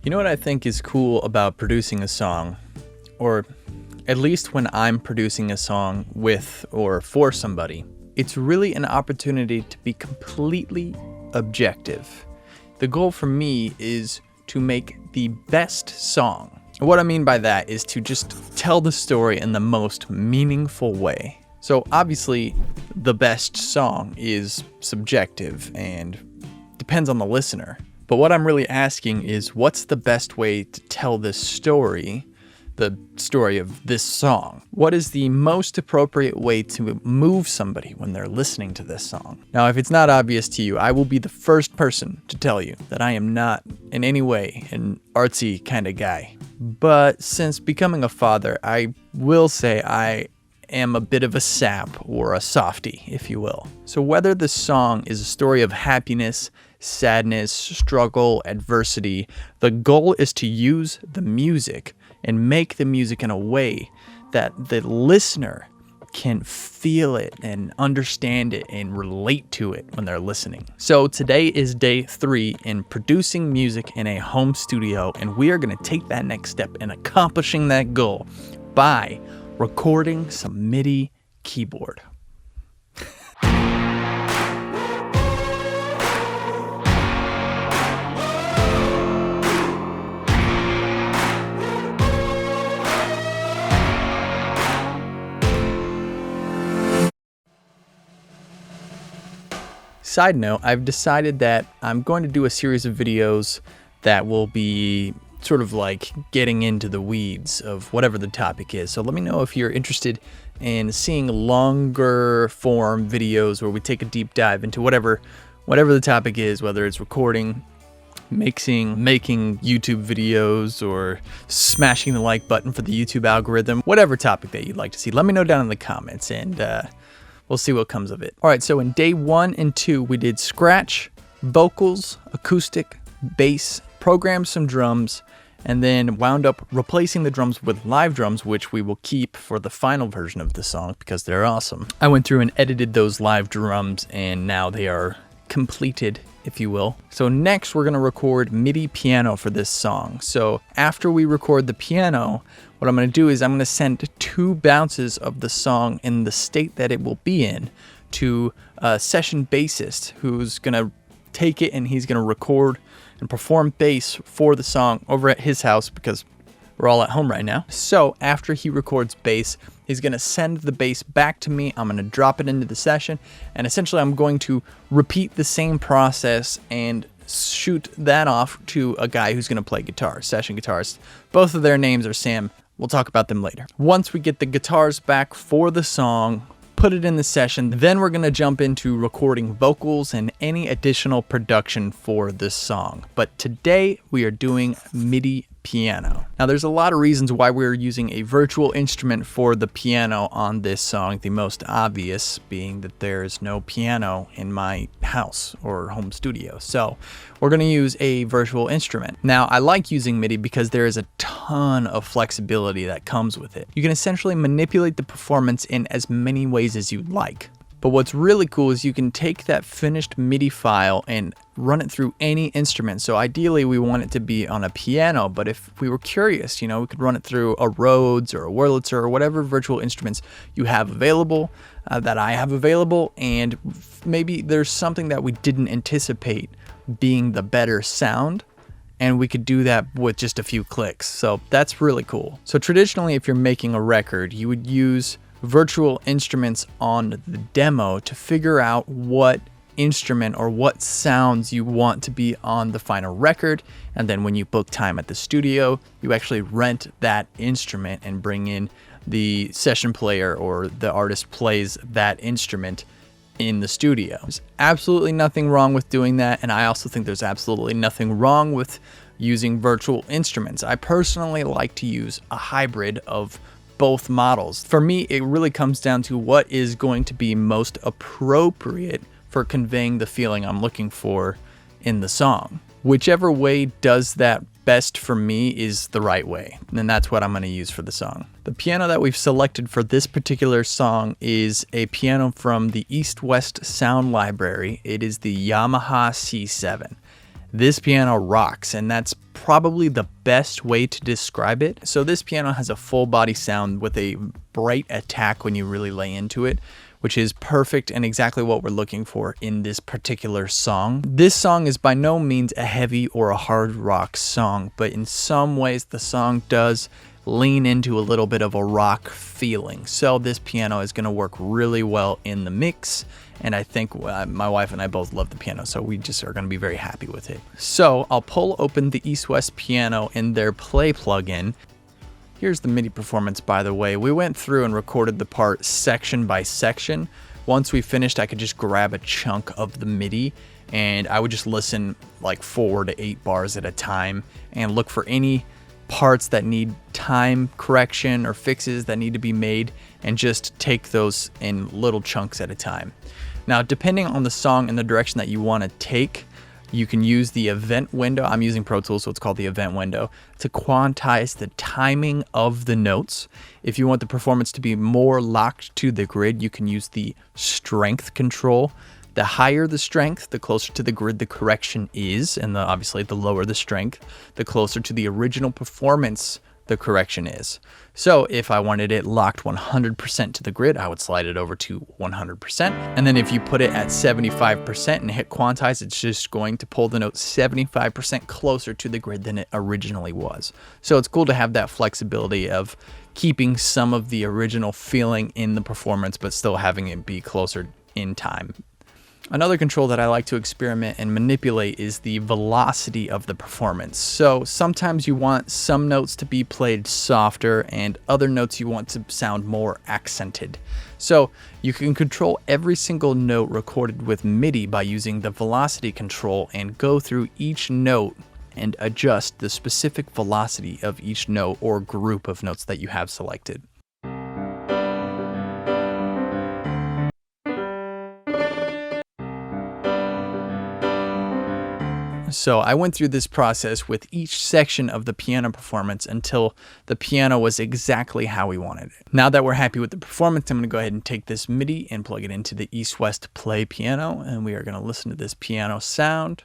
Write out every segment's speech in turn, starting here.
You know what I think is cool about producing a song, or at least when I'm producing a song with or for somebody, it's really an opportunity to be completely objective. The goal for me is to make the best song. What I mean by that is to just tell the story in the most meaningful way. So obviously, the best song is subjective and depends on the listener. But what I'm really asking is, what's the best way to tell this story, the story of this song? What is the most appropriate way to move somebody when they're listening to this song? Now, if it's not obvious to you, I will be the first person to tell you that I am not in any way an artsy kind of guy. But since becoming a father, I will say I am a bit of a sap or a softie, if you will. So whether the song is a story of happiness, sadness, struggle, adversity, the goal is to use the music and make the music in a way that the listener can feel it and understand it and relate to it when they're listening. So today is day 3 in producing music in a home studio, and we are going to take that next step in accomplishing that goal by recording some Midi keyboard. Side note, I've decided that I'm going to do a series of videos that will be sort of like getting into the weeds of whatever the topic is. So let me know if you're interested in seeing longer form videos where we take a deep dive into whatever the topic is, whether it's recording, making YouTube videos, or smashing the like button for the YouTube algorithm, whatever topic that you'd like to see. Let me know down in the comments, and we'll see what comes of it. All right, so in day 1 and 2, we did scratch, vocals, acoustic, bass, programmed some drums, and then wound up replacing the drums with live drums, which we will keep for the final version of the song because they're awesome. I went through and edited those live drums, and now they are completed, if you will. So next we're gonna record MIDI piano for this song. So after we record the piano, what I'm gonna do is I'm gonna send 2 bounces of the song in the state that it will be in to a session bassist who's gonna take it and he's gonna record and perform bass for the song over at his house because we're all at home right now. So after he records bass, he's gonna send the bass back to me. I'm gonna drop it into the session, and essentially I'm going to repeat the same process and shoot that off to a guy who's gonna play guitar, session guitarist. Both of their names are Sam. We'll talk about them later. Once we get the guitars back for the song, put it in the session, then we're gonna jump into recording vocals and any additional production for this song. But today we are doing MIDI piano. Now there's a lot of reasons why we're using a virtual instrument for the piano on this song. The most obvious being that there's no piano in my house or home studio. So we're going to use a virtual instrument. Now I like using MIDI because there is a ton of flexibility that comes with it. You can essentially manipulate the performance in as many ways as you like. But what's really cool is you can take that finished MIDI file and run it through any instrument. So ideally we want it to be on a piano, but if we were curious, we could run it through a Rhodes or a Wurlitzer or whatever virtual instruments you have available, that I have available, and maybe there's something that we didn't anticipate being the better sound, and we could do that with just a few clicks. So that's really cool. So traditionally, if you're making a record, you would use virtual instruments on the demo to figure out what instrument or what sounds you want to be on the final record, and then when you book time at the studio, you actually rent that instrument and bring in the session player, or the artist plays that instrument in the studio. There's absolutely nothing wrong with doing that, and I also think there's absolutely nothing wrong with using virtual instruments. I personally like to use a hybrid of both models. For me, it really comes down to what is going to be most appropriate for conveying the feeling I'm looking for in the song. Whichever way does that best for me is the right way, and that's what I'm going to use for the song. The piano that we've selected for this particular song is a piano from the East West Sound Library. It is the Yamaha C7. this piano rocks, and that's probably the best way to describe it. So this piano has a full body sound with a bright attack when you really lay into it, which is perfect and exactly what we're looking for in this particular song. This song is by no means a heavy or a hard rock song, but in some ways the song does lean into a little bit of a rock feeling. So this piano is going to work really well in the mix, and I think my wife and I both love the piano, so we just are going to be very happy with it. So I'll pull open the East West piano in their play plugin. Here's the MIDI performance, by the way. We went through and recorded the part section by section. Once we finished, I could just grab a chunk of the MIDI and I would just listen like 4 to 8 bars at a time and look for any parts that need time correction or fixes that need to be made and just take those in little chunks at a time. Now, depending on the song and the direction that you want to take, you can use the event window. I'm using Pro Tools, so it's called the event window, to quantize the timing of the notes. If you want the performance to be more locked to the grid, you can use the strength control. The higher the strength, the closer to the grid the correction is, and obviously the lower the strength, the closer to the original performance the correction is. So if I wanted it locked 100% to the grid, I would slide it over to 100%. And then if you put it at 75% and hit quantize, it's just going to pull the note 75% closer to the grid than it originally was. So it's cool to have that flexibility of keeping some of the original feeling in the performance, but still having it be closer in time. Another control that I like to experiment and manipulate is the velocity of the performance. So sometimes you want some notes to be played softer and other notes you want to sound more accented. So you can control every single note recorded with MIDI by using the velocity control and go through each note and adjust the specific velocity of each note or group of notes that you have selected. So I went through this process with each section of the piano performance until the piano was exactly how we wanted it. Now that we're happy with the performance, I'm going to go ahead and take this MIDI and plug it into the East West Play piano, and we are going to listen to this piano sound.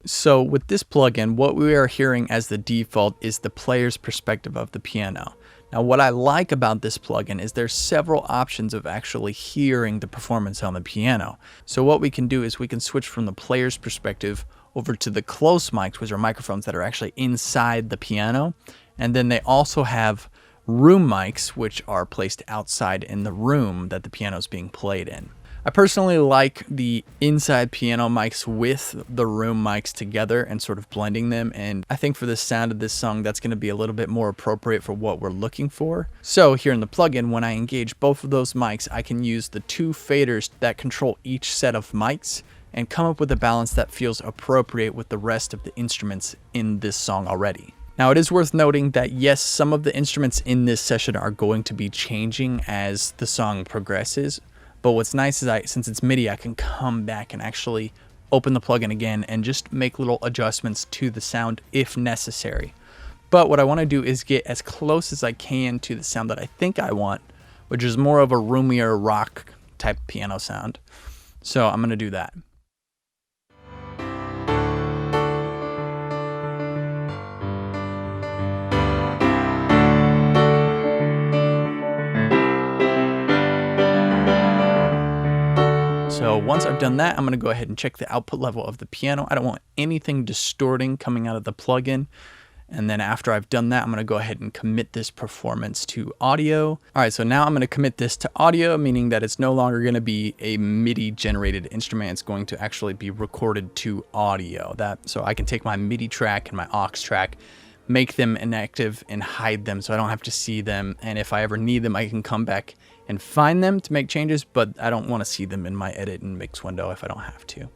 So with this plugin, what we are hearing as the default is the player's perspective of the piano. Now, what I like about this plugin is there's several options of actually hearing the performance on the piano. So what we can do is we can switch from the player's perspective over to the close mics, which are microphones that are actually inside the piano. And then they also have room mics, which are placed outside in the room that the piano is being played in. I personally like the inside piano mics with the room mics together and sort of blending them, and I think for the sound of this song that's going to be a little bit more appropriate for what we're looking for. So here in the plugin, when I engage both of those mics, I can use the 2 faders that control each set of mics and come up with a balance that feels appropriate with the rest of the instruments in this song already. Now, it is worth noting that yes, some of the instruments in this session are going to be changing as the song progresses. But what's nice is since it's MIDI, I can come back and actually open the plugin again and just make little adjustments to the sound if necessary. But what I want to do is get as close as I can to the sound that I think I want, which is more of a roomier rock type piano sound. So I'm going to do that. So once I've done that, I'm going to go ahead and check the output level of the piano. I don't want anything distorting coming out of the plugin. And then after I've done that, I'm going to go ahead and commit this performance to audio. All right, so now I'm going to commit this to audio, meaning that it's no longer going to be a MIDI generated instrument. It's going to actually be recorded to audio. So I can take my MIDI track and my aux track, make them inactive and hide them so I don't have to see them. And if I ever need them, I can come back and find them to make changes, but I don't want to see them in my edit and mix window if I don't have to.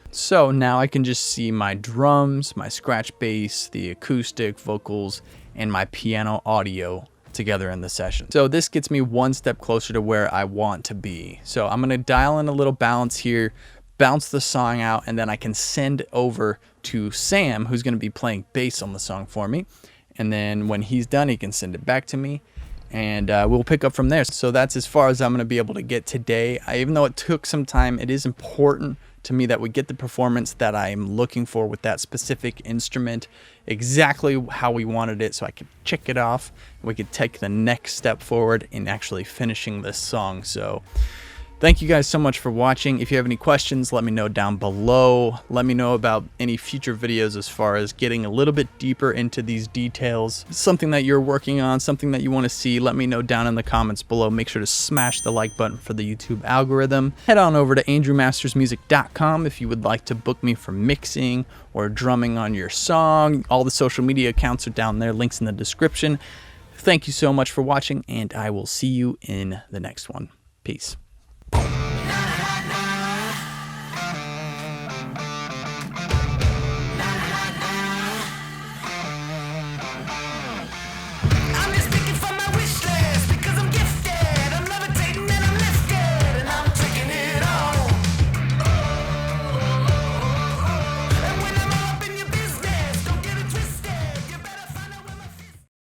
So now I can just see my drums, my scratch bass, the acoustic, vocals, and my piano audio together in the session. So this gets me one step closer to where I want to be. So I'm going to dial in a little balance here, bounce the song out, and then I can send over to Sam, who's going to be playing bass on the song for me. And then when he's done, he can send it back to me, and we'll pick up from there. So that's as far as I'm going to be able to get today. Even though it took some time, it is important to me that we get the performance that I'm looking for with that specific instrument, exactly how we wanted it, so I could check it off. We could take the next step forward in actually finishing this song. So thank you guys so much for watching. If you have any questions, let me know down below. Let me know about any future videos as far as getting a little bit deeper into these details. Something that you're working on, something that you want to see, let me know down in the comments below. Make sure to smash the like button for the YouTube algorithm. Head on over to ANDREWMASTERSmusic.com if you would like to book me for mixing or drumming on your song. All the social media accounts are down there, links in the description. Thank you so much for watching, and I will see you in the next one. Peace.